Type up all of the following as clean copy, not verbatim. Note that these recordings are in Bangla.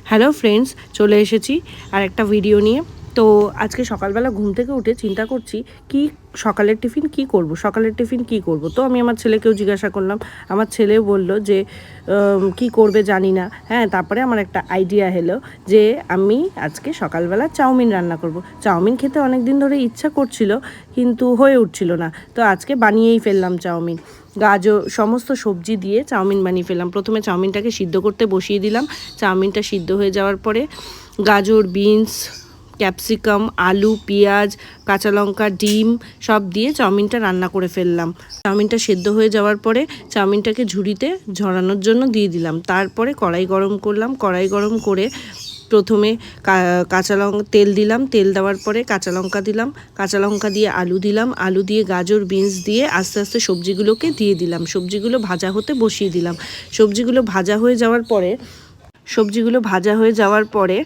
হ্যালো ফ্রেন্ডস, চলে এসেছি আর একটা ভিডিও নিয়ে। তো আজকে সকালবেলা ঘুম থেকে উঠে চিন্তা করছি কি সকালের টিফিন কি করব। তো আমি আমার ছেলেকেও জিজ্ঞাসা করলাম। আমার ছেলেও বলল যে কি করবে জানি না। হ্যাঁ, তারপরে আমার একটা আইডিয়া এলো যে আমি আজকে সকালবেলা চাউমিন রান্না করব। চাউমিন খেতে অনেক দিন ধরে ইচ্ছা করছিল, কিন্তু হয়ে উঠছিল না। তো আজকে বানিয়েই ফেললাম চাউমিন। গাজর সমস্ত সবজি দিয়ে চাউমিন বানিয়ে ফেললাম। প্রথমে চাউমিনটাকে সিদ্ধ করতে বসিয়ে দিলাম। চাউমিনটা সিদ্ধ হয়ে যাওয়ার পরে গাজর, বিনস, ক্যাপসিকাম, আলু, পেঁয়াজ, কাঁচা লঙ্কা, ডিম সব দিয়ে চাউমিনটা রান্না করে ফেললাম। চাউমিনটা সেদ্ধ হয়ে যাওয়ার পরে চাউমিনটাকে ঝুড়িতে ঝরানোর জন্য দিয়ে দিলাম। তারপরে কড়াই গরম করলাম। কড়াই গরম করে প্রথমে কাঁচা লঙ্কা তেল দিলাম। তেল দেওয়ার পরে কাঁচা লঙ্কা দিলাম। কাঁচা লঙ্কা দিয়ে আলু দিলাম। আলু দিয়ে গাজর, বিনস দিয়ে আস্তে আস্তে সবজিগুলোকে দিয়ে দিলাম। সবজিগুলো ভাজা হতে বসিয়ে দিলাম। সবজিগুলো ভাজা হয়ে যাওয়ার পরে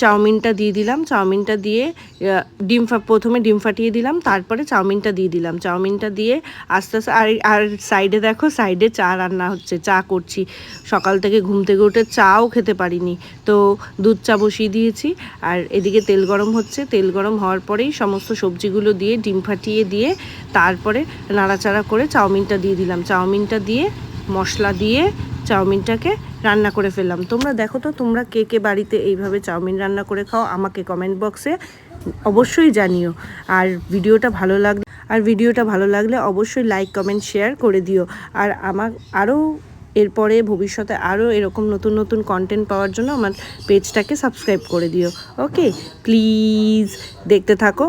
চাউমিনটা দিয়ে দিলাম। চাউমিনটা দিয়ে প্রথমে ডিম ফাটিয়ে দিলাম, তারপরে চাউমিনটা দিয়ে দিলাম। চাউমিনটা দিয়ে আস্তে আস্তে আর সাইডে দেখো, সাইডে চা রান্না হচ্ছে, চা করছি। সকাল থেকে ঘুম থেকে উঠে চাও খেতে পারিনি, তো দুধ চা বসিয়ে দিয়েছি। আর এদিকে তেল গরম হচ্ছে। তেল গরম হওয়ার পরেই সমস্ত সবজিগুলো দিয়ে ডিম ফাটিয়ে দিয়ে তারপরে নাড়াচাড়া করে চাউমিনটা দিয়ে দিলাম। চাউমিনটা দিয়ে মশলা দিয়ে চাউমিনটাকে রান্না করে ফেললাম। তোমরা দেখো তো, তোমরা কে কে বাড়িতে এইভাবে চাউমিন রান্না করে খাও, আমাকে কমেন্ট বক্সে অবশ্যই জানিও। আর ভিডিওটা ভালো লাগলে অবশ্যই লাইক, কমেন্ট, শেয়ার করে দিও। আর আরও এরপরে ভবিষ্যতে আরও এরকম নতুন নতুন কন্টেন্ট পাওয়ার জন্য আমার পেজটাকে সাবস্ক্রাইব করে দিও। ওকে, প্লিজ দেখতে থাকো।